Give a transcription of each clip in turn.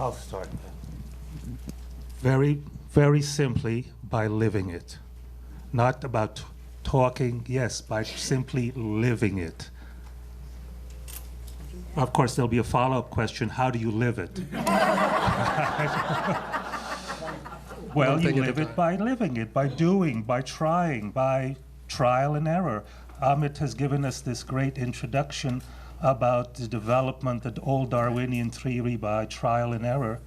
I'll start then. Very, very simply, by living it. Not about talking, yes, by simply living it. Of course, there'll be a follow-up question, how do you live it? Well, you live it by living it, by doing, by trying, by trial and error. Amit has given us this great introduction about the development of the old Darwinian theory by trial and error.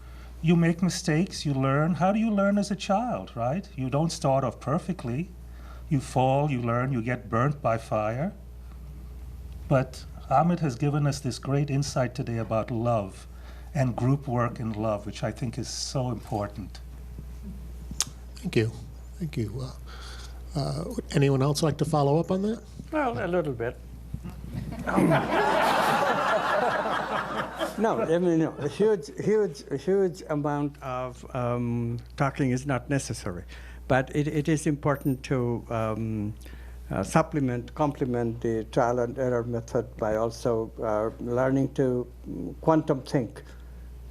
You make mistakes, you learn. How do you learn as a child, right? You don't start off perfectly. You fall, you learn, you get burnt by fire. But Amit has given us this great insight today about love and group work in love, which I think is so important. Thank you. Thank you. Would anyone else like to follow up on that? Well, a little bit. No, I mean, no, a huge amount of talking is not necessary. But it is important to complement the trial and error method by also learning to quantum think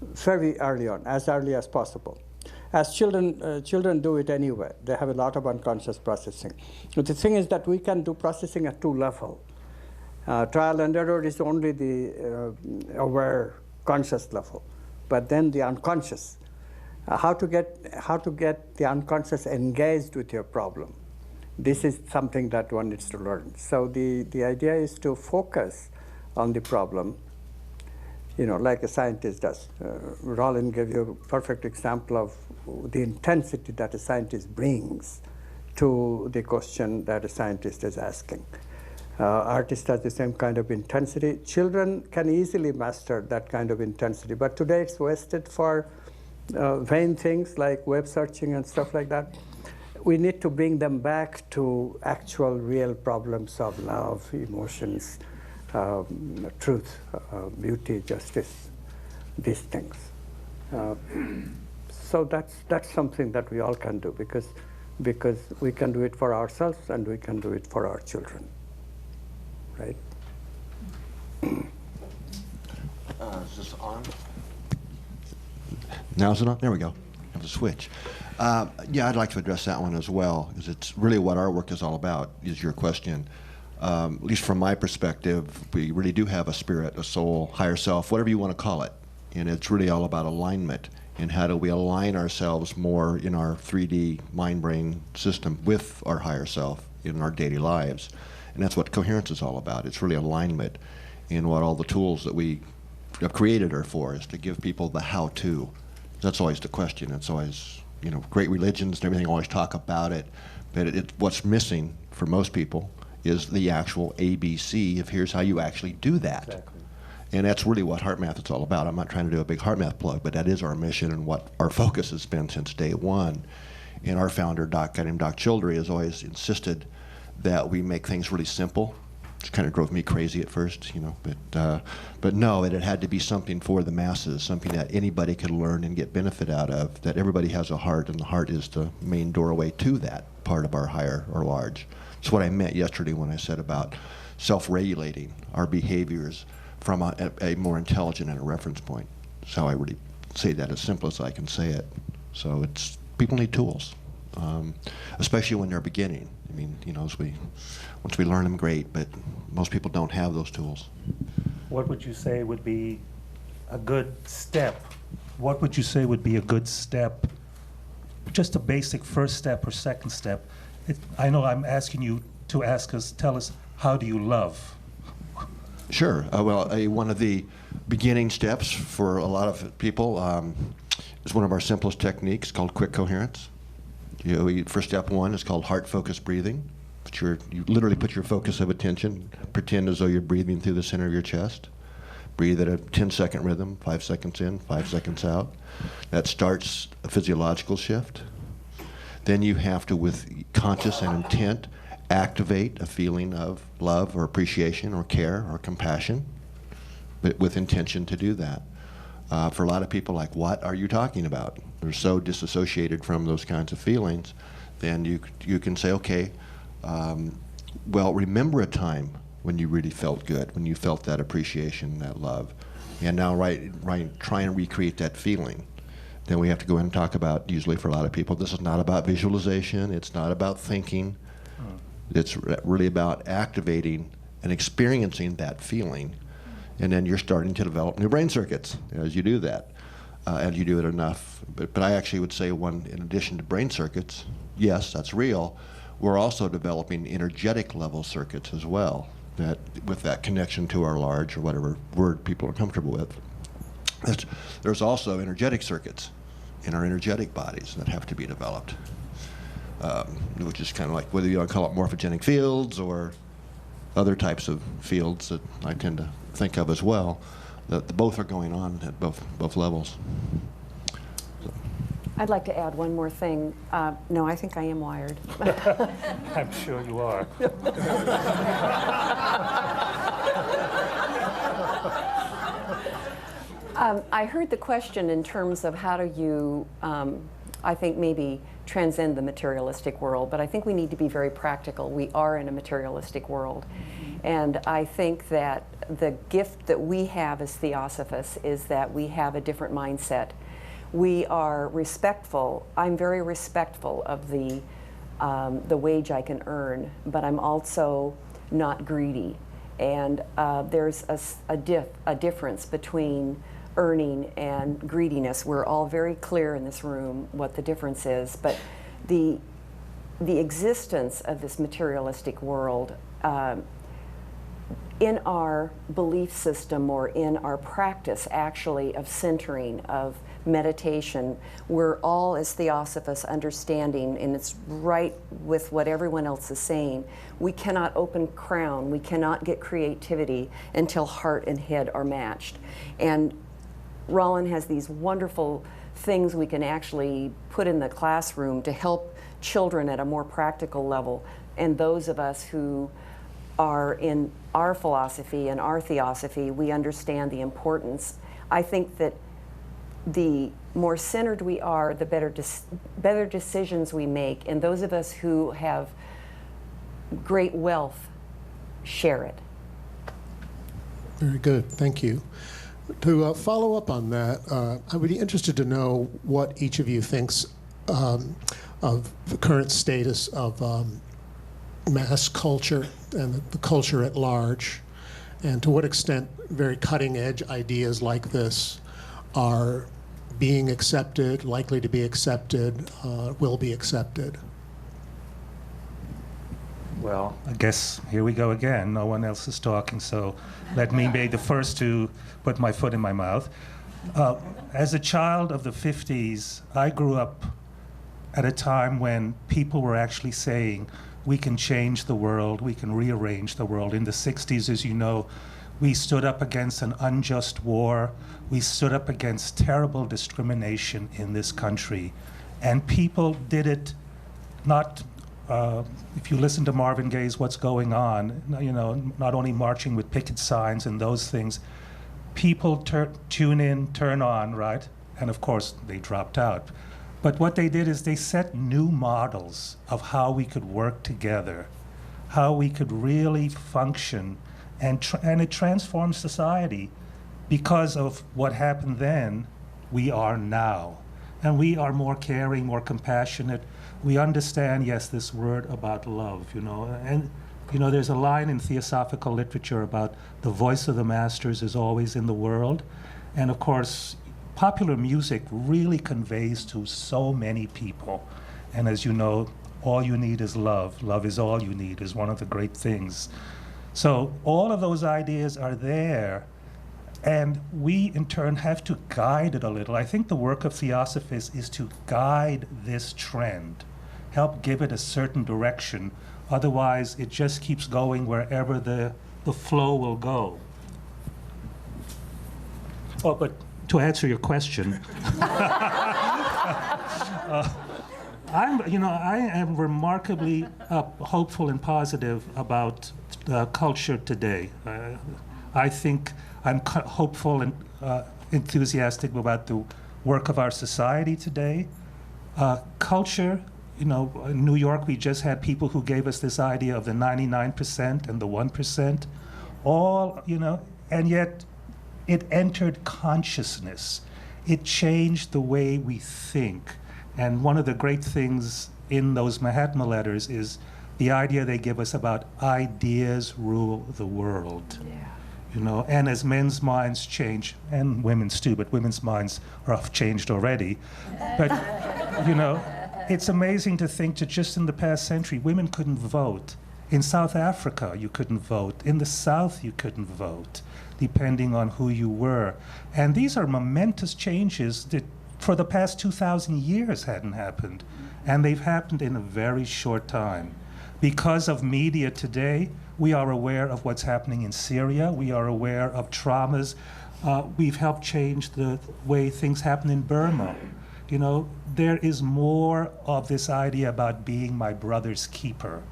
very early on, as early as possible. As children do it anyway. They have a lot of unconscious processing. But the thing is that we can do processing at two levels. Trial and error is only the aware, conscious level, but then the unconscious. How to get the unconscious engaged with your problem. This is something that one needs to learn. So the idea is to focus on the problem, like a scientist does. Rollin gave you a perfect example of the intensity that a scientist brings to the question that a scientist is asking. Artist has the same kind of intensity. Children can easily master that kind of intensity, but today it's wasted for vain things like web searching and stuff like that. We need to bring them back to actual real problems of love, emotions, truth, beauty, justice, these things. So that's something that we all can do because we can do it for ourselves and we can do it for our children, right? Is this on? Now is it on? There we go. Have to switch. Yeah, I'd like to address that one as well, because it's really what our work is all about, is your question. At least from my perspective, we really do have a spirit, a soul, higher self, whatever you want to call it. And it's really all about alignment. And how do we align ourselves more in our 3D mind-brain system with our higher self in our daily lives. And that's what coherence is all about. It's really alignment. And what all the tools that we have created are for is to give people the how-to. That's always the question. It's always, great religions and everything always talk about it. But what's missing for most people is the actual ABC of here's how you actually do that. Exactly. And that's really what Heart Math is all about. I'm not trying to do a big Heart Math plug, but that is our mission and what our focus has been since day one. And our founder, Doc Childry, has always insisted that we make things really simple. It kind of drove me crazy at first, but no, it had to be something for the masses, something that anybody could learn and get benefit out of, that everybody has a heart, and the heart is the main doorway to that part of our higher or large. It's what I meant yesterday when I said about self-regulating our behaviors from a more intelligent and a reference point. That's how I really say that as simple as I can say it. So people need tools, especially when they're beginning. I mean, once we learn them, great, but most people don't have those tools. What would you say would be a good step? What would you say would be a good step? Just a basic first step or second step. I know I'm asking you to tell us, how do you love? Sure. One of the beginning steps for a lot of people is one of our simplest techniques called quick coherence. First step one is called heart-focused breathing. You literally put your focus of attention, pretend as though you're breathing through the center of your chest. Breathe at a 10-second rhythm, 5 seconds in, 5 seconds out. That starts a physiological shift. Then you have to, with conscious and intent, activate a feeling of love or appreciation or care or compassion, but with intention to do that. For a lot of people, like, what are you talking about? They're so disassociated from those kinds of feelings. Then you can say, okay, well, remember a time when you really felt good, when you felt that appreciation, that love. and now try and recreate that feeling. Then we have to go in and talk about, usually for a lot of people, this is not about visualization, it's not about thinking, it's really about activating and experiencing that feeling. And then you're starting to develop new brain circuits as you do that, and you do it enough. But I actually would say in addition to brain circuits, yes, that's real, we're also developing energetic level circuits as well, that with that connection to our large, or whatever word people are comfortable with. There's also energetic circuits in our energetic bodies that have to be developed, which is kind of like whether you want to call it morphogenic fields or other types of fields that I tend to think of as well, that both are going on at both levels. So. I'd like to add one more thing. No, I think I am wired. I'm sure you are. I heard the question in terms of how do you, I think maybe transcend the materialistic world, but I think we need to be very practical. We are in a materialistic world. And I think that the gift that we have as Theosophists is that we have a different mindset. We are respectful. I'm very respectful of the wage I can earn, but I'm also not greedy. And there's a difference between earning and greediness. We're all very clear in this room what the difference is, but the existence of this materialistic world in our belief system, or in our practice actually of centering, of meditation, we're all as Theosophists understanding, and it's right with what everyone else is saying, we cannot open crown, we cannot get creativity until heart and head are matched. And Rollin has these wonderful things we can actually put in the classroom to help children at a more practical level, and those of us who are in our philosophy and our theosophy, we understand the importance. I think that the more centered we are, the better decisions we make, and those of us who have great wealth share it. Very good, thank you. To follow up on that, I would be interested to know what each of you thinks of the current status of mass culture and the culture at large, and to what extent very cutting-edge ideas like this are being accepted, likely to be accepted, will be accepted. Well, I guess here we go again. No one else is talking, so let me be the first to put my foot in my mouth. As a child of the 50s, I grew up at a time when people were actually saying, we can change the world, we can rearrange the world. In the 60s, as you know, we stood up against an unjust war. We stood up against terrible discrimination in this country. And people did it not, if you listen to Marvin Gaye's What's Going On, you know, not only marching with picket signs and those things, people tune in, turn on, right? And of course, they dropped out. But what they did is they set new models of how we could work together, how we could really function, and it transformed society. Because of what happened then, we are now. And we are more caring, more compassionate. We understand, yes, this word about love, you know. And, you know, there's a line in Theosophical literature about the voice of the masters is always in the world. And of course, popular music really conveys to so many people. And as you know, all you need is love. Love is all you need is one of the great things. So all of those ideas are there, and we in turn have to guide it a little. I think the work of Theosophists is to guide this trend, help give it a certain direction. Otherwise, it just keeps going wherever the flow will go. Oh, but to answer your question, I am remarkably hopeful and positive about culture today. I think I'm hopeful and enthusiastic about the work of our society today. Culture, you know, in New York, we just had people who gave us this idea of the 99% and the 1%, all, you know, and yet it entered consciousness. It changed the way we think. And one of the great things in those Mahatma letters is the idea they give us about ideas rule the world. Yeah. You know, and as men's minds change, and women's too, but women's minds are changed already. But, you know, it's amazing to think that just in the past century, women couldn't vote. In South Africa, you couldn't vote. In the South, you couldn't vote, depending on who you were. And these are momentous changes that for the past 2,000 years hadn't happened. And they've happened in a very short time. Because of media today, we are aware of what's happening in Syria. We are aware of traumas. We've helped change the way things happen in Burma. You know, there is more of this idea about being my brother's keeper,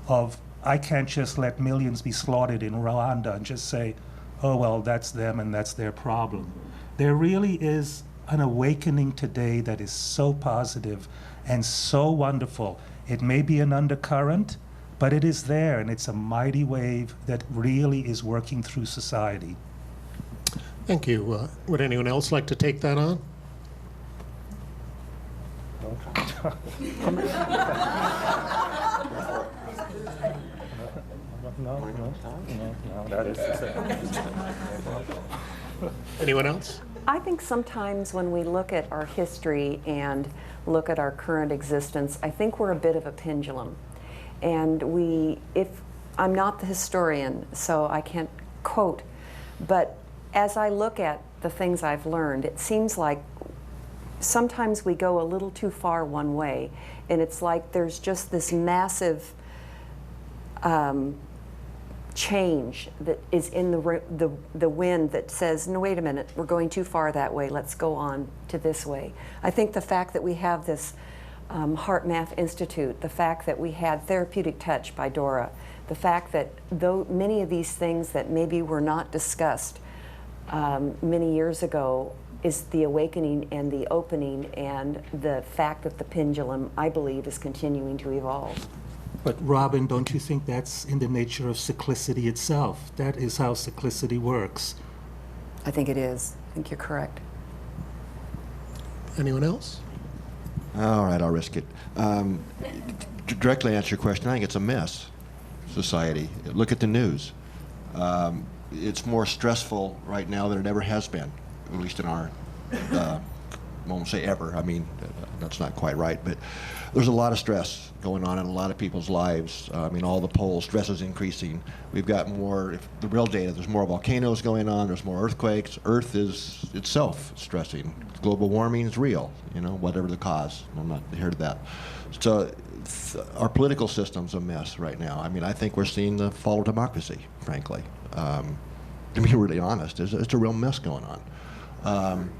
of I can't just let millions be slaughtered in Rwanda and just say, oh, well, that's them and that's their problem. There really is an awakening today that is so positive and so wonderful. It may be an undercurrent, but it is there, and it's a mighty wave that really is working through society. Thank you. Would anyone else like to take that on? Anyone else? I think sometimes when we look at our history and look at our current existence, I think we're a bit of a pendulum. And I'm not the historian, so I can't quote, but as I look at the things I've learned, it seems like sometimes we go a little too far one way, and it's like there's just this massive change that is in the wind that says, no, wait a minute, we're going too far that way, let's go on to this way. I think the fact that we have this Heart Math Institute, the fact that we had Therapeutic Touch by Dora, the fact that though many of these things that maybe were not discussed many years ago is the awakening and the opening, and the fact that the pendulum, I believe, is continuing to evolve. But Robyn, don't you think that's in the nature of cyclicity itself? That is how cyclicity works. I think it is. I think you're correct. Anyone else? All right, I'll risk it. To directly answer your question, I think it's a mess, society. Look at the news. It's more stressful right now than it ever has been, at least in our, I won't say ever, I mean, that's not quite right, but there's a lot of stress going on in a lot of people's lives. I mean, all the polls, stress is increasing. We've got more, the real data, there's more volcanoes going on, there's more earthquakes. Earth is itself stressing. Global warming is real, you know, whatever the cause. I'm not here to that. So our political system's a mess right now. I mean, I think we're seeing the fall of democracy, frankly. To be really honest, it's a real mess going on.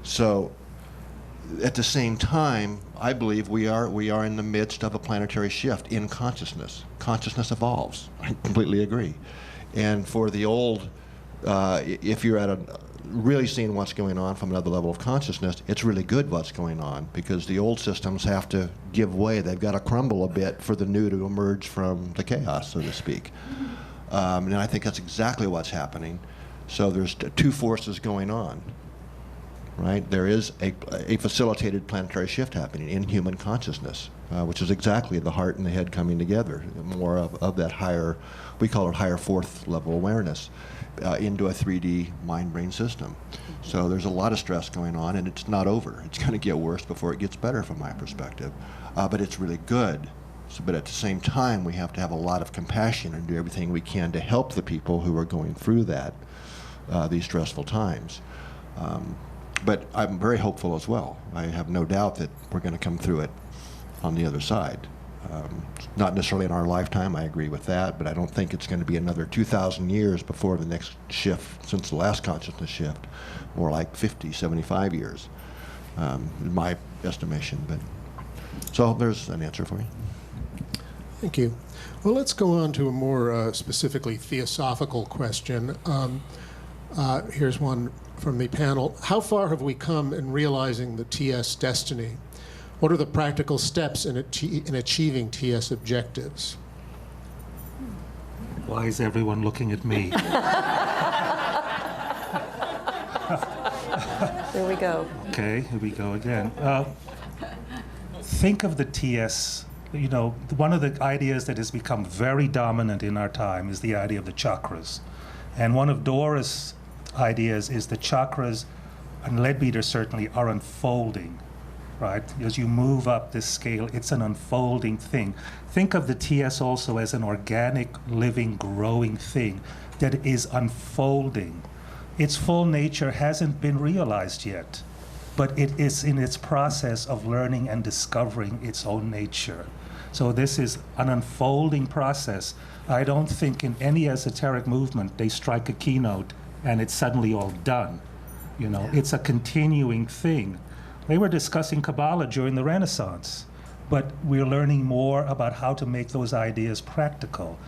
So at the same time, I believe we are in the midst of a planetary shift in consciousness. Consciousness evolves. I completely agree. And for the old, if you're at really seeing what's going on from another level of consciousness, it's really good what's going on, because the old systems have to give way. They've got to crumble a bit for the new to emerge from the chaos, so to speak. And I think that's exactly what's happening. So there's two forces going on. Right? There is a facilitated planetary shift happening in human consciousness, which is exactly the heart and the head coming together, more of that higher, we call it higher fourth level awareness, into a 3D mind-brain system. So there's a lot of stress going on, and it's not over. It's going to get worse before it gets better from my perspective, but it's really good. So, but at the same time, we have to have a lot of compassion and do everything we can to help the people who are going through that, these stressful times. But I'm very hopeful as well. I have no doubt that we're going to come through it on the other side. Not necessarily in our lifetime, I agree with that, but I don't think it's going to be another 2,000 years before the next shift, since the last consciousness shift, more like 50, 75 years, in my estimation. But so there's an answer for you. Thank you. Well, let's go on to a more specifically theosophical question. Here's one from the panel. How far have we come in realizing the TS destiny? What are the practical steps in achieving TS objectives? Why is everyone looking at me? Here we go. Okay, here we go again. Think of the TS. You know, one of the ideas that has become very dominant in our time is the idea of the chakras. And one of Doris' ideas is the chakras, and Leadbeater certainly, are unfolding, right? As you move up this scale, it's an unfolding thing. Think of the TS also as an organic, living, growing thing that is unfolding. Its full nature hasn't been realized yet, but it is in its process of learning and discovering its own nature. So this is an unfolding process. I don't think in any esoteric movement they strike a keynote and it's suddenly all done. You know, it's a continuing thing. They were discussing Kabbalah during the Renaissance, but we're learning more about how to make those ideas practical.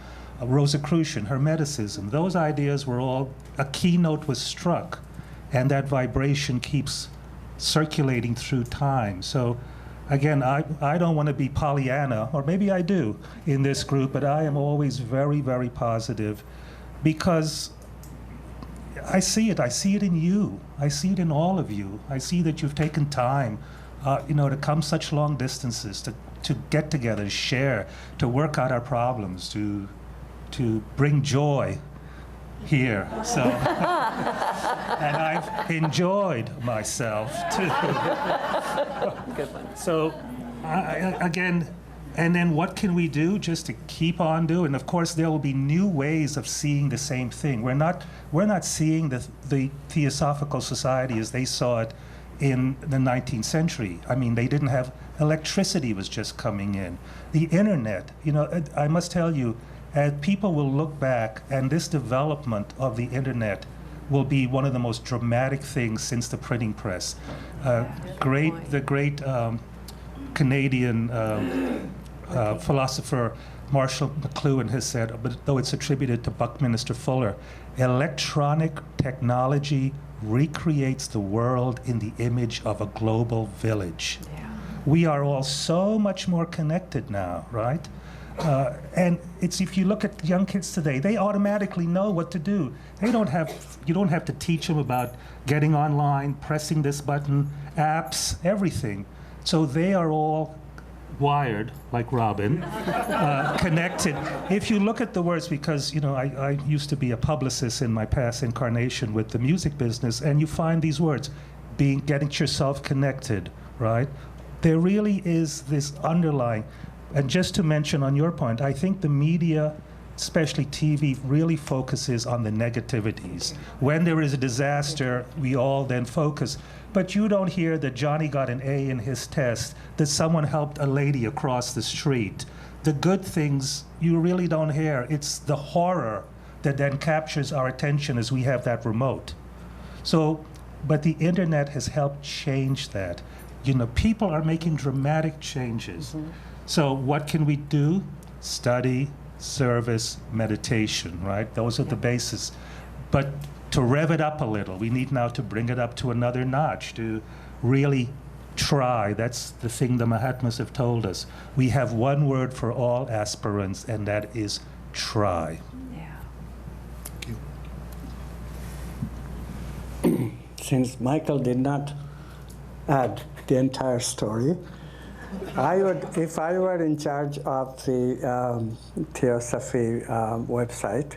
Rosicrucian, Hermeticism, those ideas were all, a keynote was struck, and that vibration keeps circulating through time. So again, I don't want to be Pollyanna, or maybe I do in this group, but I am always very, very positive because I see it in you. I see it in all of you. I see that you've taken time, to come such long distances, to get together, to share, to work out our problems, to bring joy here. So, and I've enjoyed myself too. Good one. So, again, and then what can we do just to keep on doing? Of course, there will be new ways of seeing the same thing. We're not seeing the Theosophical Society as they saw it in the 19th century. I mean, they didn't have electricity was just coming in. The internet, I must tell you, people will look back, and this development of the internet will be one of the most dramatic things since the printing press. The great Canadian philosopher Marshall McLuhan has said, but though it's attributed to Buckminster Fuller, electronic technology recreates the world in the image of a global village. Yeah. We are all so much more connected now, right? And if you look at young kids today, they automatically know what to do. You don't have to teach them about getting online, pressing this button, apps, everything. So they are all wired, like Robyn, connected. If you look at the words, because I used to be a publicist in my past incarnation with the music business, and you find these words, getting yourself connected, right? There really is this underlying. And just to mention on your point, I think the media, especially TV, really focuses on the negativities. When there is a disaster, we all then focus. But you don't hear that Johnny got an A in his test, that someone helped a lady across the street. The good things you really don't hear. It's the horror that then captures our attention as we have that remote. So, but the internet has helped change that. People are making dramatic changes. Mm-hmm. So what can we do? Study, service, meditation, right? Those are the bases. But to rev it up a little, we need now to bring it up to another notch, to really try. That's the thing the Mahatmas have told us. We have one word for all aspirants, and that is try. Yeah. Thank you. Since Michael did not add the entire story, if I were in charge of the Theosophy website,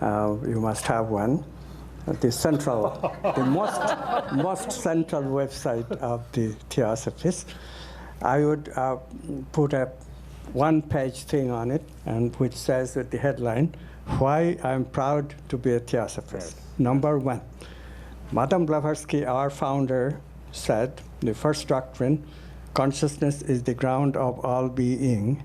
you must have one, the most central website of the Theosophists, I would put a one-page thing on it, and which says with the headline, "Why I'm proud to be a Theosophist." Right. Number one, Madame Blavatsky, our founder, said the first doctrine, consciousness is the ground of all being.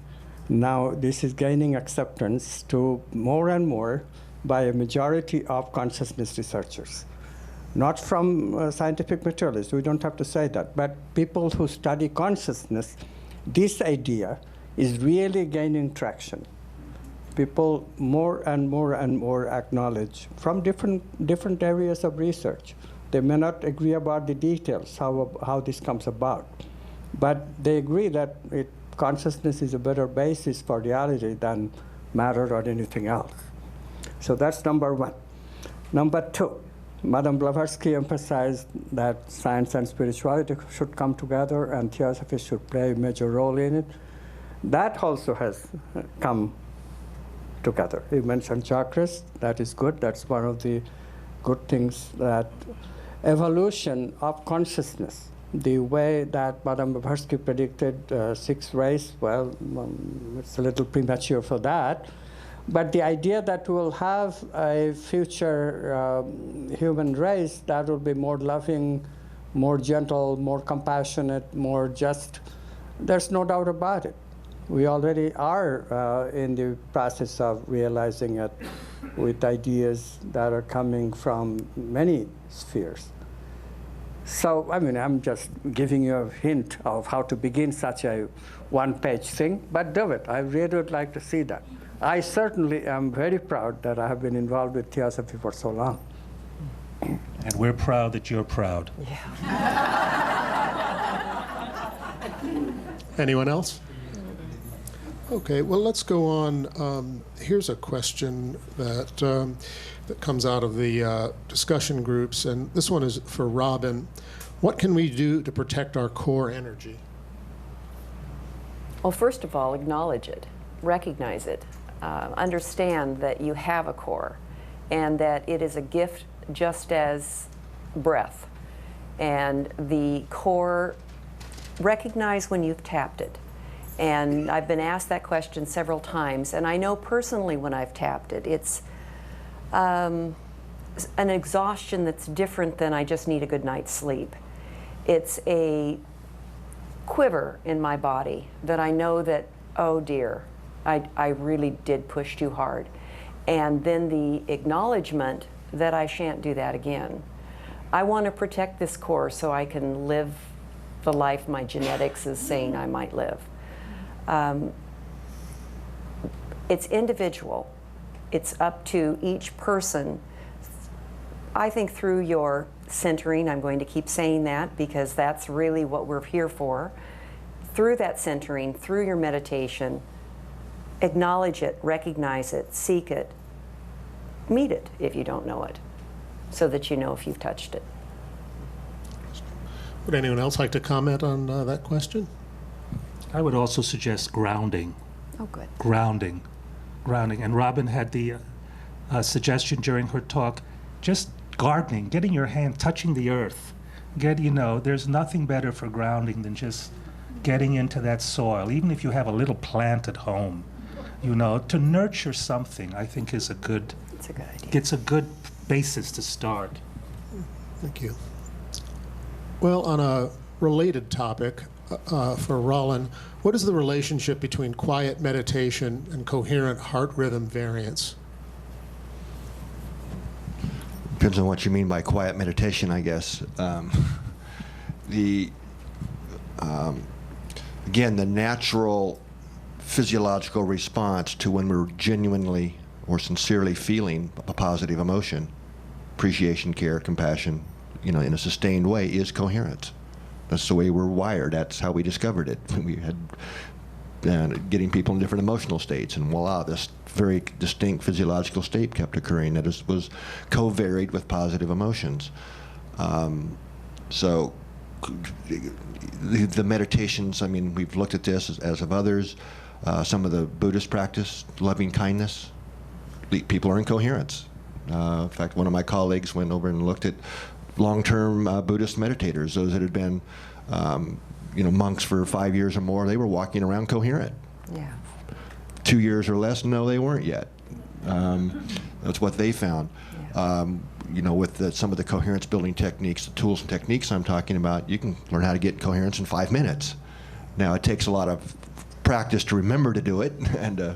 Now this is gaining acceptance to more and more by a majority of consciousness researchers. Not from scientific materialists, we don't have to say that, but people who study consciousness, this idea is really gaining traction. People more and more and more acknowledge from different areas of research. They may not agree about the details, how this comes about. But they agree that consciousness is a better basis for reality than matter or anything else. So that's number one. Number two, Madame Blavatsky emphasized that science and spirituality should come together and theosophy should play a major role in it. That also has come together. You mentioned chakras. That is good. That's one of the good things, that evolution of consciousness, the way that Madame Blavatsky predicted 6 rays, well, it's a little premature for that. But the idea that we will have a future human race that will be more loving, more gentle, more compassionate, more just, there's no doubt about it. We already are in the process of realizing it with ideas that are coming from many spheres. So, I mean, I'm just giving you a hint of how to begin such a one-page thing, but do it. I really would like to see that. I certainly am very proud that I have been involved with Theosophy for so long. And we're proud that you're proud. Yeah. Anyone else? Okay, well, let's go on. Here's a question that, that comes out of the discussion groups, and this one is for Robyn. What can we do to protect our core energy? Well, first of all, acknowledge it, recognize it, understand that you have a core and that it is a gift just as breath. And the core, recognize when you've tapped it. And I've been asked that question several times, and I know personally when I've tapped it, it's an exhaustion that's different than I just need a good night's sleep. It's a quiver in my body that I know that, oh dear, I really did push too hard. And then the acknowledgement that I shan't do that again. I want to protect this core so I can live the life my genetics is saying I might live. It's individual. It's up to each person. I think through your centering, I'm going to keep saying that because that's really what we're here for. Through that centering, through your meditation, acknowledge it, recognize it, seek it, meet it if you don't know it, so that you know if you've touched it. Would anyone else like to comment on that question? I would also suggest grounding. Oh, good. Grounding. And Robyn had the suggestion during her talk, just gardening, getting your hand, touching the earth. There's nothing better for grounding than just getting into that soil, even if you have a little plant at home. To nurture something, I think is a good, It's a good idea. It's a good basis to start. Thank you. Well, on a related topic, for Rollin, what is the relationship between quiet meditation and coherent heart rhythm variance? Depends on what you mean by quiet meditation, I guess. Again, the natural physiological response to when we're genuinely or sincerely feeling a positive emotion, appreciation, care, compassion, in a sustained way, is coherence. That's the way we're wired. That's how we discovered it. We had getting people in different emotional states, and voila, this very distinct physiological state kept occurring that was co-varied with positive emotions. So the meditations, we've looked at this as of others. Some of the Buddhist practice, loving kindness, people are in coherence. In fact, one of my colleagues went over and looked at long-term Buddhist meditators, those that had been monks for 5 years or more. They were walking around coherent. Yeah. 2 years or less, no, they weren't yet. That's what they found. Yeah. With some of the coherence building techniques, the tools and techniques I'm talking about, you can learn how to get coherence in 5 minutes. Now, it takes a lot of practice to remember to do it and to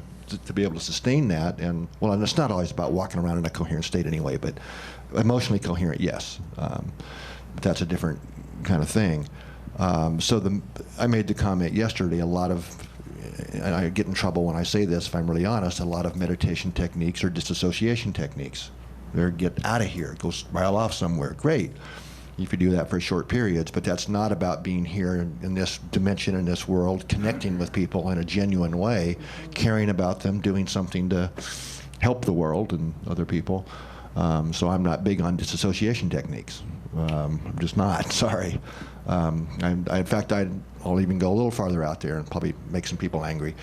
be able to sustain that. And it's not always about walking around in a coherent state anyway, but emotionally coherent, yes. That's a different kind of thing. I made the comment yesterday, and I get in trouble when I say this, if I'm really honest, a lot of meditation techniques are disassociation techniques. They're get out of here, go spiral off somewhere. Great. You could do that for short periods, but that's not about being here in this dimension, in this world, connecting with people in a genuine way, caring about them, doing something to help the world and other people. So I'm not big on disassociation techniques. I'm just not, sorry. In fact, I'll even go a little farther out there and probably make some people angry.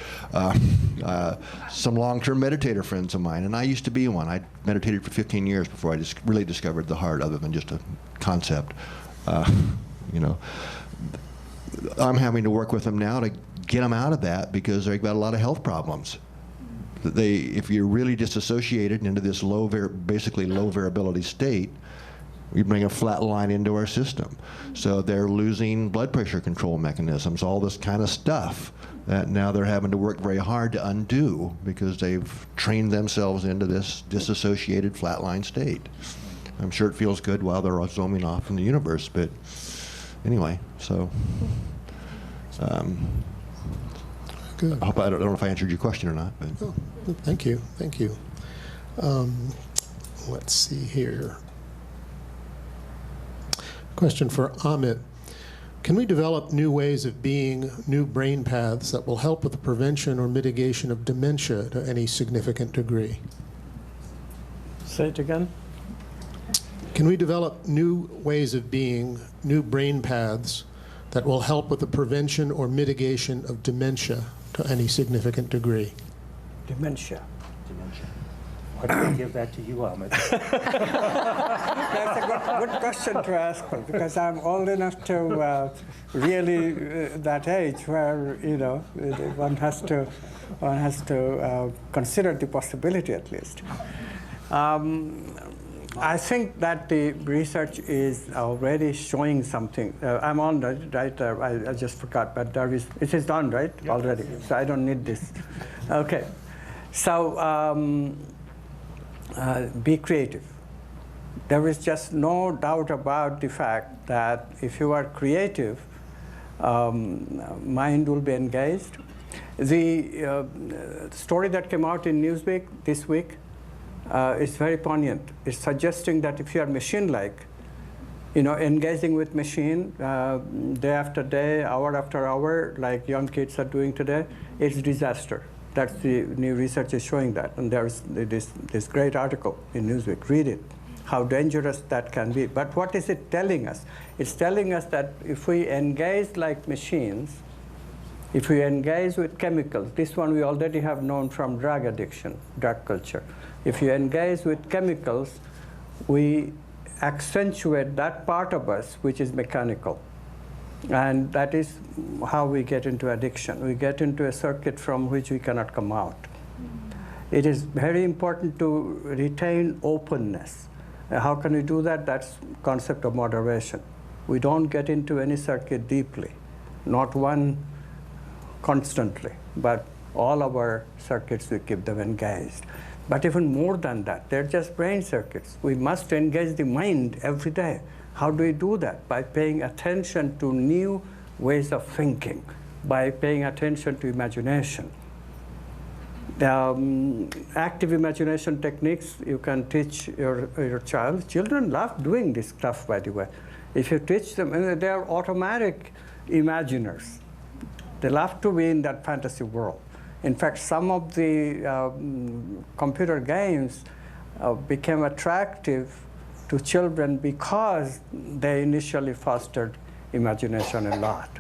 Some long-term meditator friends of mine, and I used to be one. I meditated for 15 years before I just really discovered the heart, other than just a concept. You know, I'm having to work with them now to get them out of that because they've got a lot of health problems. If you're really disassociated into this basically low variability state, we bring a flat line into our system. So they're losing blood pressure control mechanisms, all this kind of stuff that now they're having to work very hard to undo because they've trained themselves into this disassociated flatline state. I'm sure it feels good while they're zooming off in the universe, but anyway, so. Good. I don't know if I answered your question or not. But. Oh, thank you, thank you. Let's see here. Question for Amit. Can we develop new ways of being, new brain paths that will help with the prevention or mitigation of dementia to any significant degree? Say it again. Can we develop new ways of being, new brain paths that will help with the prevention or mitigation of dementia to any significant degree? Dementia. Why don't I give that to you, Amit? That's a good question to ask me, because I'm old enough to really that age where one has to consider the possibility at least. I think that the research is already showing something. I'm on right. I just forgot, but it is done right already. So I don't need this. Okay, so. Be creative. There is just no doubt about the fact that if you are creative, mind will be engaged. The story that came out in Newsweek this week is very poignant. It's suggesting that if you are machine-like, engaging with machine day after day, hour after hour, like young kids are doing today, it's disaster. That's the new research is showing that. And there's this great article in Newsweek. Read it, how dangerous that can be. But what is it telling us? It's telling us that if we engage like machines, if we engage with chemicals, this one we already have known from drug addiction, drug culture. If you engage with chemicals, we accentuate that part of us which is mechanical. And that is how we get into addiction. We get into a circuit from which we cannot come out. It is very important to retain openness. How can we do that? That's concept of moderation. We don't get into any circuit deeply, not one constantly, but all our circuits, we keep them engaged. But even more than that, they're just brain circuits. We must engage the mind every day. How do we do that? By paying attention to new ways of thinking, by paying attention to imagination. Active imagination techniques you can teach your child. Children love doing this stuff, by the way. If you teach them, they are automatic imaginers. They love to be in that fantasy world. In fact, some of the computer games became attractive to children because they initially fostered imagination a lot,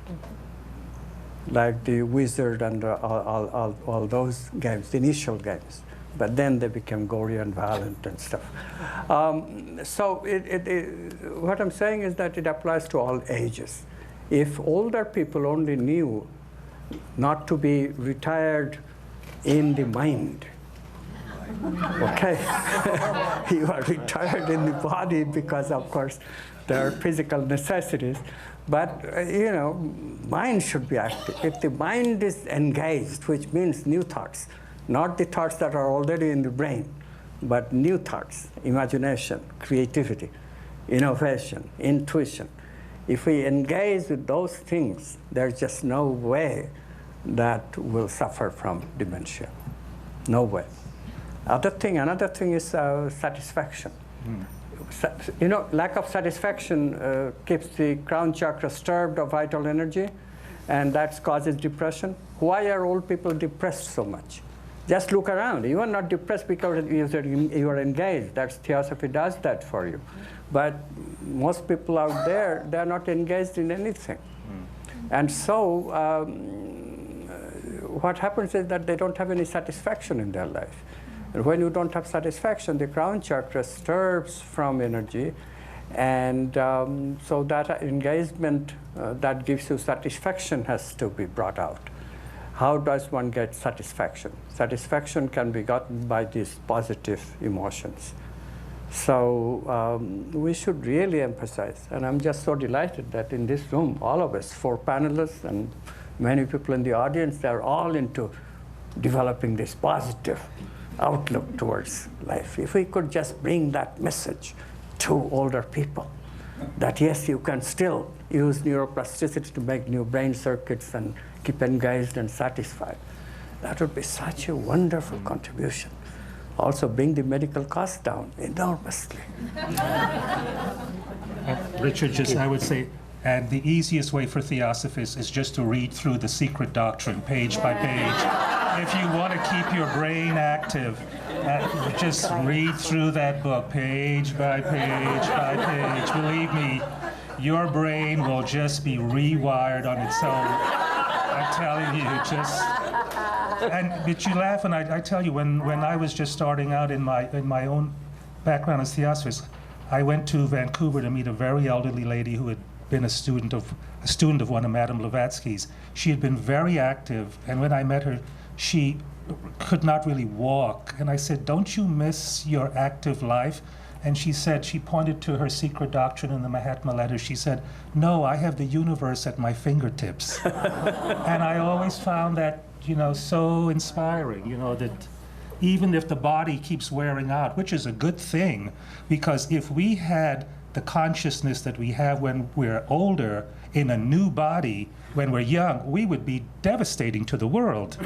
like the Wizard and all those games, the initial games. But then they became gory and violent and stuff. So what I'm saying is that it applies to all ages. If older people only knew not to be retired in the mind, okay, you are retired in the body because, of course, there are physical necessities. But, mind should be active. If the mind is engaged, which means new thoughts, not the thoughts that are already in the brain, but new thoughts, imagination, creativity, innovation, intuition. If we engage with those things, there's just no way that we'll suffer from dementia. No way. Another thing is satisfaction. Lack of satisfaction keeps the crown chakra starved of vital energy, and that causes depression. Why are old people depressed so much? Just look around. You are not depressed because you are engaged. That's Theosophy does that for you. But most people out there, they're not engaged in anything. And so what happens is that they don't have any satisfaction in their life. And when you don't have satisfaction, the crown chakra stirs from energy. And so that engagement that gives you satisfaction has to be brought out. How does one get satisfaction? Satisfaction can be gotten by these positive emotions. So we should really emphasize, and I'm just so delighted that in this room, all of us, 4 panelists and many people in the audience, they're all into developing this positive outlook towards life. If we could just bring that message to older people, that yes, you can still use neuroplasticity to make new brain circuits and keep engaged and satisfied. That would be such a wonderful contribution. Also bring the medical costs down enormously. Richard, just I would say, and the easiest way for Theosophists is just to read through The Secret Doctrine page by page. If you want to keep your brain active, just read through that book page by page by page. Believe me, your brain will just be rewired on its own. I'm telling you, but you laugh, and I tell you, when I was just starting out in my own background as Theosophist, I went to Vancouver to meet a very elderly lady who had been a student of one of Madame Blavatsky's. She had been very active, and when I met her, she could not really walk. And I said, "Don't you miss your active life?" And she said, she pointed to her Secret Doctrine in the Mahatma letters. She said, "No, I have the universe at my fingertips." And I always found that, so inspiring, that even if the body keeps wearing out, which is a good thing, because if we had the consciousness that we have when we're older in a new body, when we're young, we would be devastating to the world.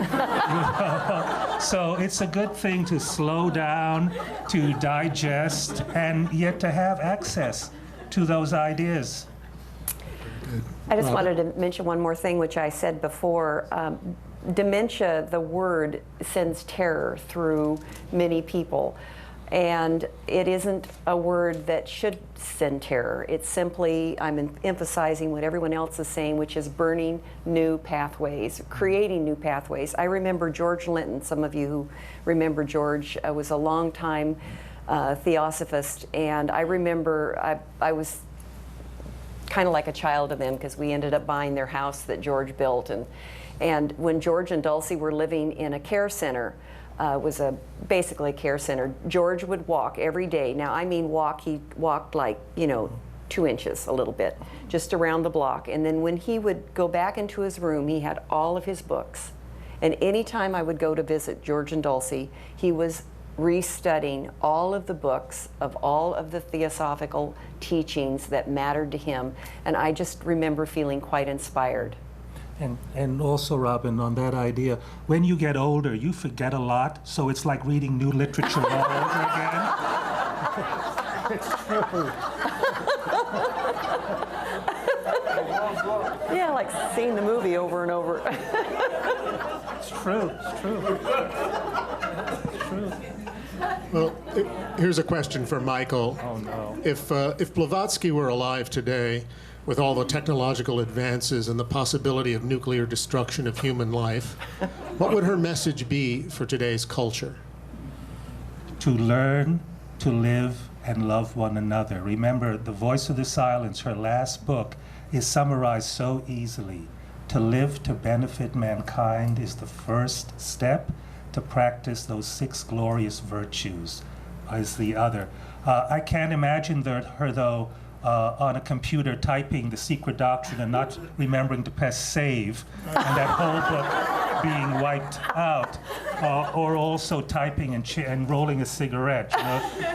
So it's a good thing to slow down, to digest, and yet to have access to those ideas. I just wanted to mention one more thing, which I said before. Dementia, the word, sends terror through many people. And it isn't a word that should send terror. It's simply, I'm emphasizing what everyone else is saying, which is burning new pathways, creating new pathways. I remember George Linton. Some of you who remember George was a long-time Theosophist, and I remember I was kind of like a child of them because we ended up buying their house that George built. And when George and Dulcie were living in a care center, was basically a care center, George would walk every day. Now, I mean walk, he walked like, 2 inches, a little bit, just around the block. And then when he would go back into his room, he had all of his books. And anytime I would go to visit George and Dulcie, he was restudying all of the books of all of the theosophical teachings that mattered to him. And I just remember feeling quite inspired. And also, Robyn, on that idea, when you get older, you forget a lot, so it's like reading new literature all over again. It's true. Yeah, like seeing the movie over and over. It's true, it's true. It's true. Well, here's a question for Michael. Oh, no. If Blavatsky were alive today, with all the technological advances and the possibility of nuclear destruction of human life, what would her message be for today's culture? To learn, to live, and love one another. Remember, The Voice of the Silence, her last book, is summarized so easily. To live to benefit mankind is the first step. To practice those 6 glorious virtues is the other. I can't imagine her, though, on a computer typing The Secret Doctrine and not remembering to press save, and that whole book being wiped out, or also typing and rolling a cigarette.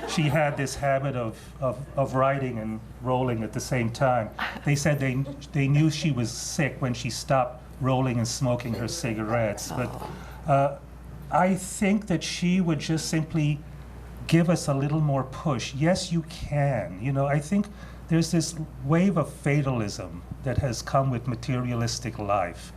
She had this habit of writing and rolling at the same time. They said they knew she was sick when she stopped rolling and smoking her cigarettes. But I think that she would just simply give us a little more push. Yes, you can. I think there's this wave of fatalism that has come with materialistic life,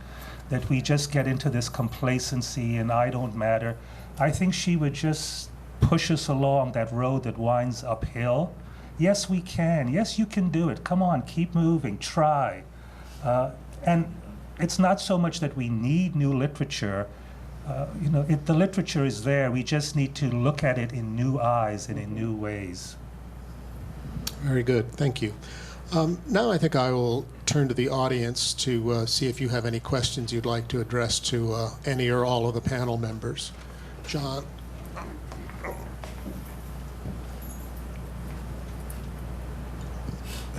that we just get into this complacency and I don't matter. I think she would just push us along that road that winds uphill. Yes, we can. Yes, you can do it. Come on, keep moving, try. And it's not so much that we need new literature. The literature is there. We just need to look at it in new eyes and in new ways. Very good. Thank you. Now I think I will turn to the audience to see if you have any questions you'd like to address to any or all of the panel members. John.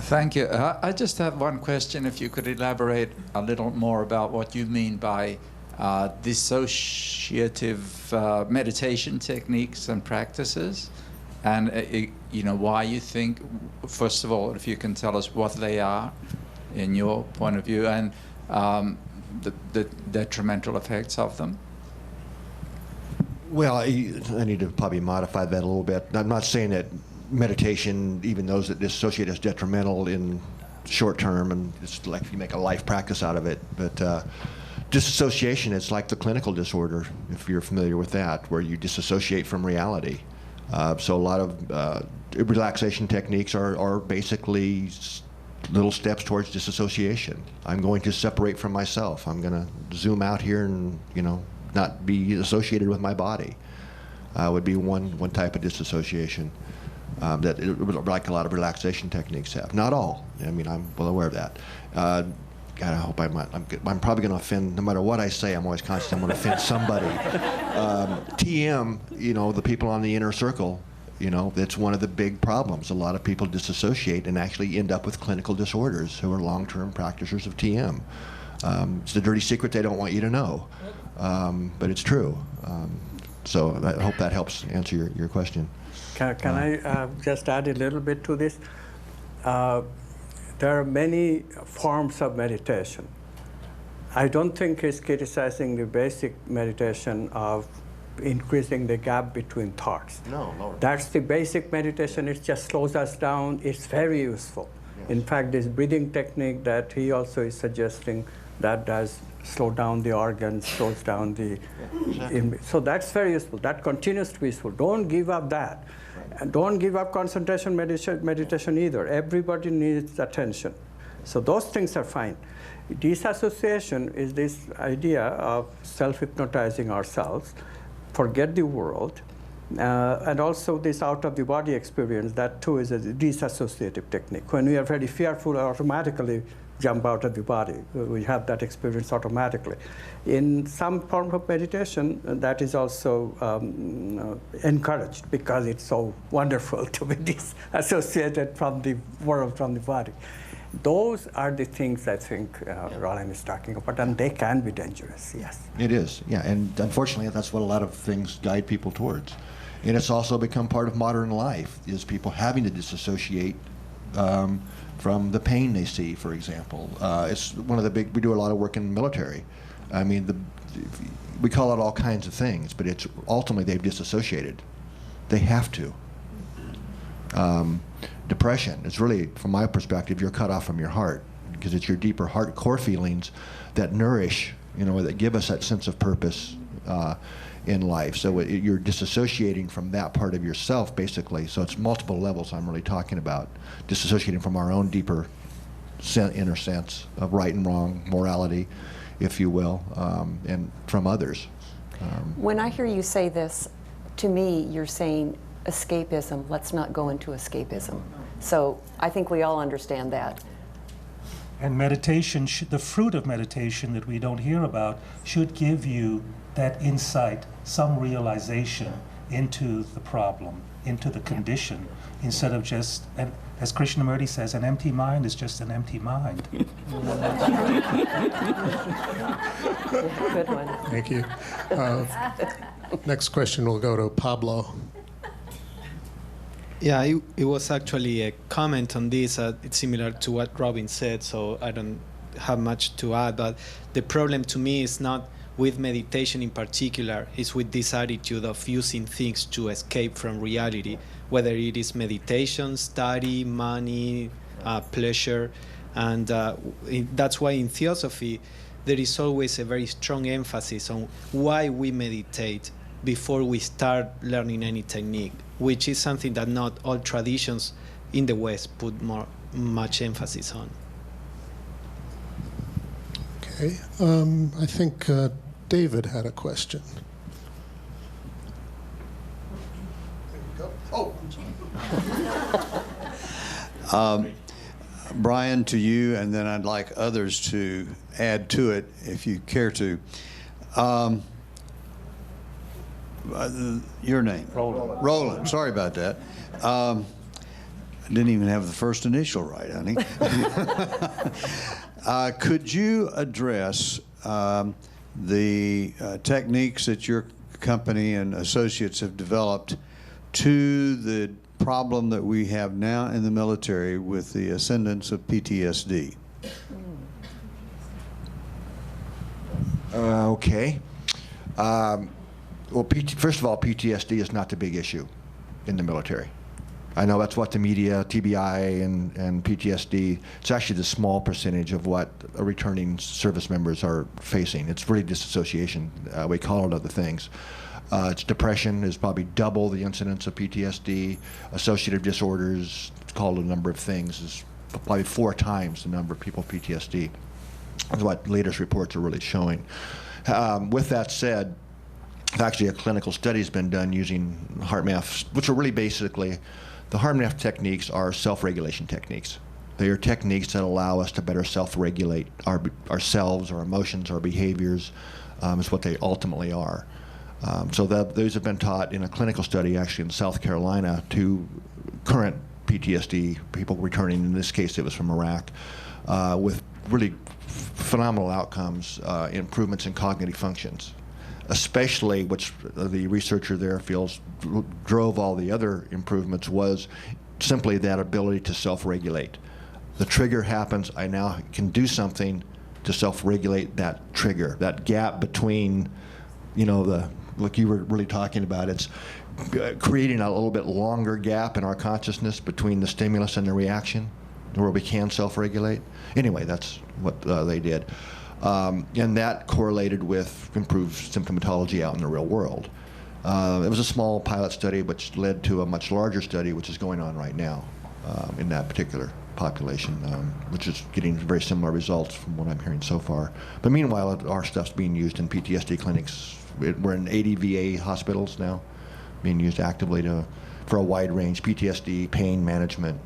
Thank you. I just have one question, if you could elaborate a little more about what you mean by dissociative meditation techniques and practices, and why you think, first of all, if you can tell us what they are in your point of view, and the detrimental effects of them. Well, I need to probably modify that a little bit. I'm not saying that meditation, even those that dissociate, is detrimental in short term, and it's like you make a life practice out of it. But disassociation is like the clinical disorder, if you're familiar with that, where you disassociate from reality. So a lot of relaxation techniques are basically little steps towards disassociation. I'm going to separate from myself. I'm going to zoom out here and not be associated with my body. Would be one type of disassociation. Like a lot of relaxation techniques have. Not all. I mean, I'm well aware of that. God, I hope I'm probably going to offend, no matter what I say, I'm always conscious I'm going to offend somebody. TM, the people on the inner circle, that's one of the big problems. A lot of people disassociate and actually end up with clinical disorders who are long-term practitioners of TM. It's the dirty secret they don't want you to know, but it's true. So I hope that helps answer your question. Can I just add a little bit to this? There are many forms of meditation. I don't think it's criticizing the basic meditation of increasing the gap between thoughts. No. That's the basic meditation. It just slows us down. It's very useful. Yes. In fact, this breathing technique that he also is suggesting, that does slow down the organs, slows down the... Exactly. So that's very useful. That continues to be useful. Don't give up that. And don't give up concentration meditation either. Everybody needs attention. So those things are fine. Disassociation is this idea of self-hypnotizing ourselves, forget the world, and also this out-of-the-body experience. That too is a disassociative technique. When we are very fearful, automatically jump out of the body. We have that experience automatically. In some form of meditation, that is also encouraged because it's so wonderful to be disassociated from the world, from the body. Those are the things I think Rollin is talking about, and they can be dangerous, yes. It is, yeah, and unfortunately that's what a lot of things guide people towards. And it's also become part of modern life, is people having to disassociate from the pain they see, for example. It's one of the big, we do a lot of work in the military. I mean, we call it all kinds of things, but it's ultimately they've disassociated. They have to. Depression, it's really, from my perspective, you're cut off from your heart, because it's your deeper heart core feelings that nourish, that give us that sense of purpose in life. So you're disassociating from that part of yourself, basically. So it's multiple levels I'm really talking about. Disassociating from our own deeper inner sense of right and wrong, morality, if you will, and from others. When I hear you say this, to me, you're saying escapism. Let's not go into escapism. So I think we all understand that. And meditation, the fruit of meditation that we don't hear about, should give you that insight, some realization into the problem, into the condition, instead of just, and as Krishnamurti says, an empty mind is just an empty mind. Good one. Thank you. Next question will go to Pablo. Yeah, it was actually a comment on this. It's similar to what Robyn said, so I don't have much to add. But the problem to me is not with meditation in particular, it's with this attitude of using things to escape from reality, whether it is meditation, study, money, pleasure. And that's why in Theosophy, there is always a very strong emphasis on why we meditate, before we start learning any technique, which is something that not all traditions in the West put much emphasis on. Okay, I think David had a question. Brian, to you, and then I'd like others to add to it if you care to. Your name? Rollin. Rollin. Sorry about that. I didn't even have the first initial right, honey. Could you address the techniques that your company and associates have developed to the problem that we have now in the military with the ascendance of PTSD? Okay. Well, first of all, PTSD is not the big issue in the military. I know that's what the media, TBI and PTSD, it's actually the small percentage of what returning service members are facing. It's really disassociation. We call it other things. It's depression is probably double the incidence of PTSD. Associative disorders, it's called a number of things, is probably 4 times the number of people with PTSD. That's what latest reports are really showing. With that said, actually a clinical study has been done using HeartMath, which are really basically, the HeartMath techniques are self-regulation techniques. They are techniques that allow us to better self-regulate ourselves, our emotions, our behaviors, is what they ultimately are. So those have been taught in a clinical study actually in South Carolina to current PTSD people returning, in this case it was from Iraq, with really phenomenal outcomes, improvements in cognitive functions, especially, which the researcher there feels drove all the other improvements, was simply that ability to self-regulate. The trigger happens, I now can do something to self-regulate that trigger, that gap between, you know, like you were really talking about, it's creating a little bit longer gap in our consciousness between the stimulus and the reaction, where we can self-regulate. Anyway, that's what they did. And that correlated with improved symptomatology out in the real world. It was a small pilot study which led to a much larger study which is going on right now in that particular population, which is getting very similar results from what I'm hearing so far. But meanwhile, our stuff's being used in PTSD clinics. We're in 80 VA hospitals now, being used actively for a wide range, PTSD, pain management,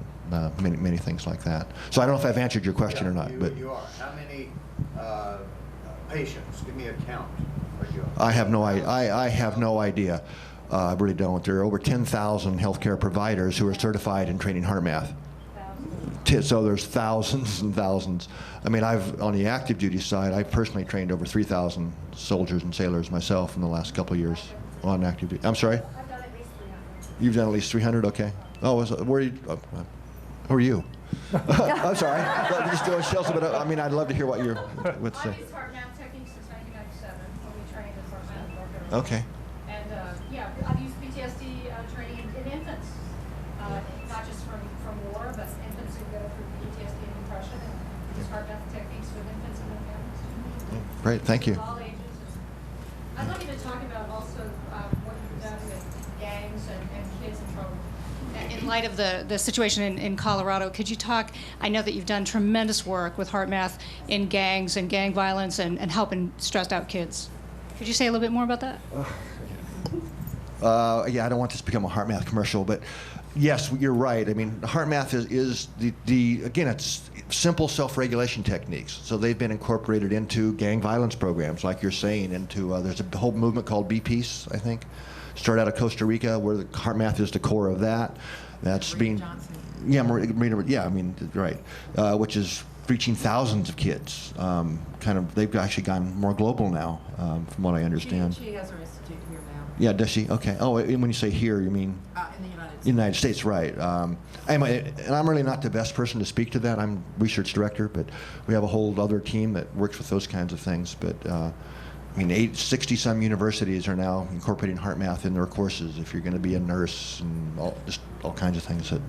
many things like that. So I don't know if I've answered your question or not. But you are. How many patients? Give me a count. I have no idea. I really don't. There are over 10,000 healthcare providers who are certified in training HeartMath. So there's thousands and thousands. I mean, on the active duty side, I've personally trained over 3,000 soldiers and sailors myself in the last couple of years on active duty. I'm sorry? I've done at least 300. You've done at least 300? Okay. Oh, where are you? Who are you? I'm sorry. Just show us a bit of, I mean, I'd love to hear what you're would say. I've used HeartMath techniques since 1997 when we trained as HeartMath. Okay. And yeah, I've used PTSD training in infants, not just from war, but infants who go through PTSD and depression, and use HeartMath techniques with infants and their families. Great, thank you. All ages. I'd like you to talk about also what you've done with gangs and kids in trouble. In light of the situation in Colorado, could you talk, I know that you've done tremendous work with HeartMath in gangs and gang violence and helping stressed out kids. Could you say a little bit more about that? Yeah, I don't want this to become a HeartMath commercial, but yes, you're right. I mean, HeartMath is again, it's simple self-regulation techniques. So they've been incorporated into gang violence programs, like you're saying, into, there's a whole movement called Be Peace, I think. Started out of Costa Rica, where the HeartMath is the core of that. That's being, Marina, yeah, I mean, right, which is reaching thousands of kids. They've actually gone more global now, from what I understand. She has her institute here now. Yeah, does she? Okay. Oh, and when you say here, you mean? In the United States. United States, right. And I'm really not the best person to speak to that. I'm research director, but we have a whole other team that works with those kinds of things. But I mean, 60-some universities are now incorporating HeartMath in their courses if you're going to be a nurse and all kinds of things that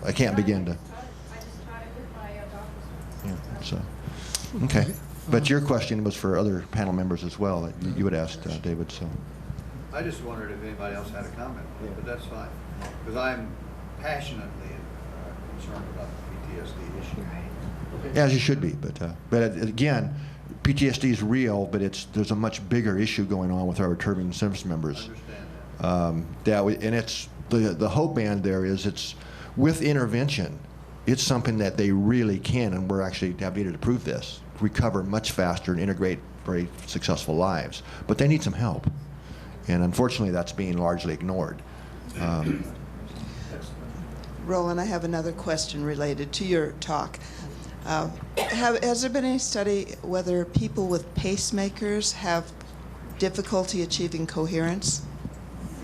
I can't begin to. I just tried it with my doctor's Yeah, so, okay. But your question was for other panel members as well that you had asked, David. So. I just wondered if anybody else had a comment, but that's fine, because I'm passionately concerned about the PTSD issue. As you should be, but again, PTSD is real, but there's a much bigger issue going on with our returning service members. I understand And it's the hope band there is it's with intervention, it's something that they really can, and we're actually have data to prove this, recover much faster and integrate very successful lives. But they need some help. And unfortunately, that's being largely ignored. Rollin, I have another question related to your talk. Has there been any study whether people with pacemakers have difficulty achieving coherence?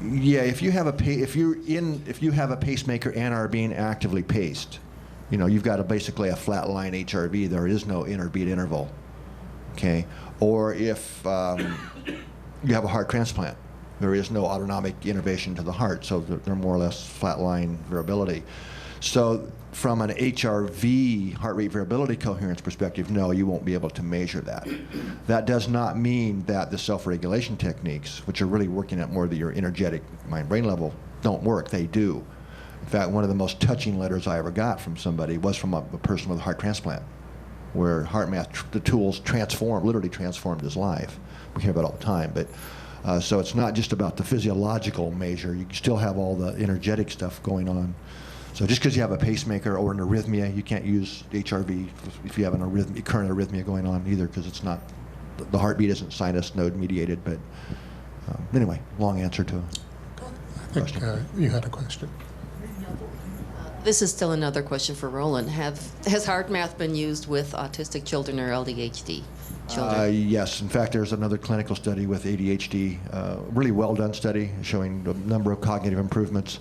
Yeah, if you have a pacemaker and are being actively paced, you've got basically a flat line HRV. There is no interbeat interval. Okay, or if you have a heart transplant, there is no autonomic innervation to the heart, so they're more or less flatline variability. So from an HRV, heart rate variability coherence perspective, no, you won't be able to measure that. That does not mean that the self-regulation techniques, which are really working at more of your energetic mind-brain level, don't work. They do. In fact, one of the most touching letters I ever got from somebody was from a person with a heart transplant, where HeartMath, the tools literally transformed his life. We hear about it all the time, but so it's not just about the physiological measure. You still have all the energetic stuff going on. So just because you have a pacemaker or an arrhythmia, you can't use HRV if you have an current arrhythmia going on either, because it's not, the heartbeat isn't sinus node mediated. But anyway, long answer to a question. I think you had a question. This is still another question for Rollin. Has HeartMath been used with autistic children or LDHD children? Yes. In fact, there's another clinical study with ADHD, really well done study showing a number of cognitive improvements.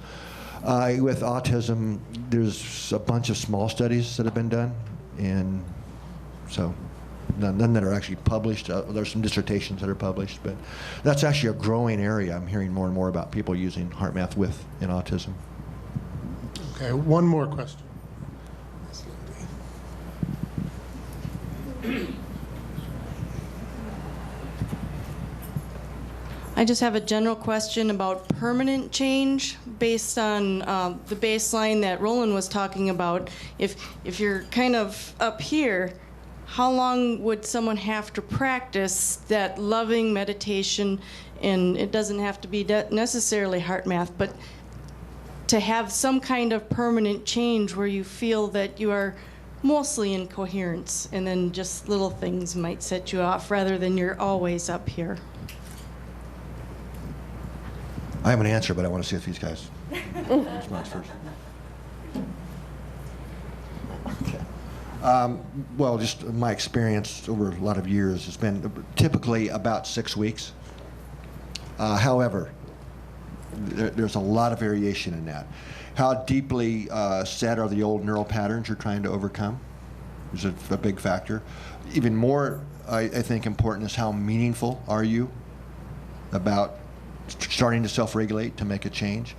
With autism, there's a bunch of small studies that have been done, and so none that are actually published. There's some dissertations that are published, but that's actually a growing area. I'm hearing more and more about people using HeartMath in autism. Okay, one more question. I just have a general question about permanent change based on the baseline that Rollin was talking about. If you're kind of up here, how long would someone have to practice that loving meditation? And it doesn't have to be necessarily HeartMath, but to have some kind of permanent change where you feel that you are mostly in coherence, and then just little things might set you off rather than you're always up here. I have an answer, but I want to see if these guys respond first. Okay. Well, just my experience over a lot of years has been typically about 6 weeks. However, there's a lot of variation in that. How deeply set are the old neural patterns you're trying to overcome is a big factor. Even more, I think, important is how meaningful are you about starting to self-regulate to make a change.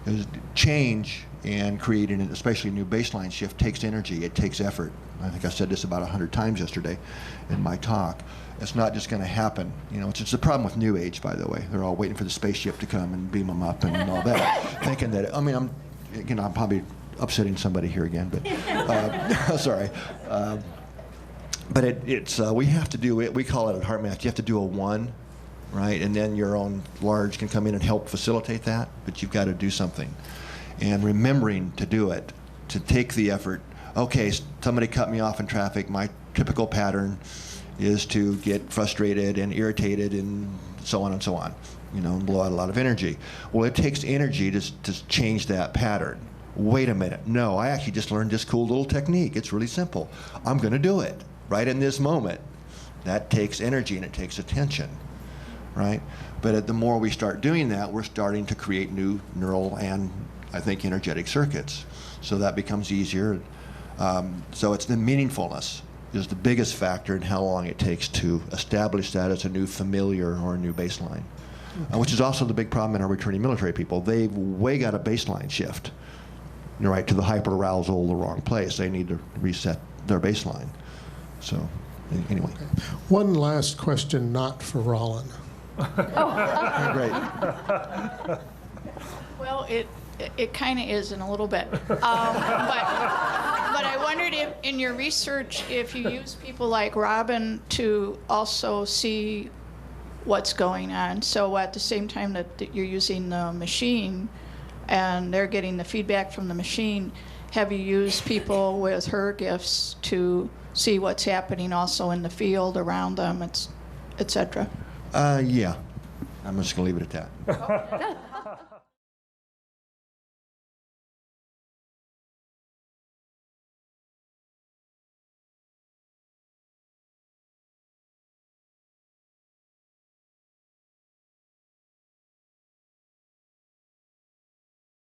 Because change and creating, especially a new baseline shift, takes energy. It takes effort. I think I said this about 100 times yesterday in my talk. It's not just going to happen. It's a problem with New Age, by the way. They're all waiting for the spaceship to come and beam them up and all that, thinking that. I'm probably upsetting somebody here again, but sorry. But it's we have to do it. We call it at HeartMath. You have to do a 1. Right, and then your own large can come in and help facilitate that, but you've got to do something. And remembering to do it, to take the effort. Okay, somebody cut me off in traffic. My typical pattern is to get frustrated and irritated and so on and so on, and blow out a lot of energy. Well, it takes energy to change that pattern. Wait a minute, no, I actually just learned this cool little technique. It's really simple. I'm going to do it right in this moment. That takes energy and it takes attention. Right? But the more we start doing that, we're starting to create new neural and, I think, energetic circuits. So that becomes easier. So it's the meaningfulness is the biggest factor in how long it takes to establish that as a new familiar or a new baseline, which is also the big problem in our returning military people. They've way got a baseline shift, right, to the hyperarousal, the wrong place. They need to reset their baseline. So anyway. Okay. One last question, not for Rollin. Great. Well, it kind of is in a little bit. But I wondered if, in your research, if you use people like Robyn to also see what's going on. So at the same time that you're using the machine and they're getting the feedback from the machine, have you used people with her gifts to see what's happening also in the field around them, et cetera? Yeah. I'm just going to leave it at that.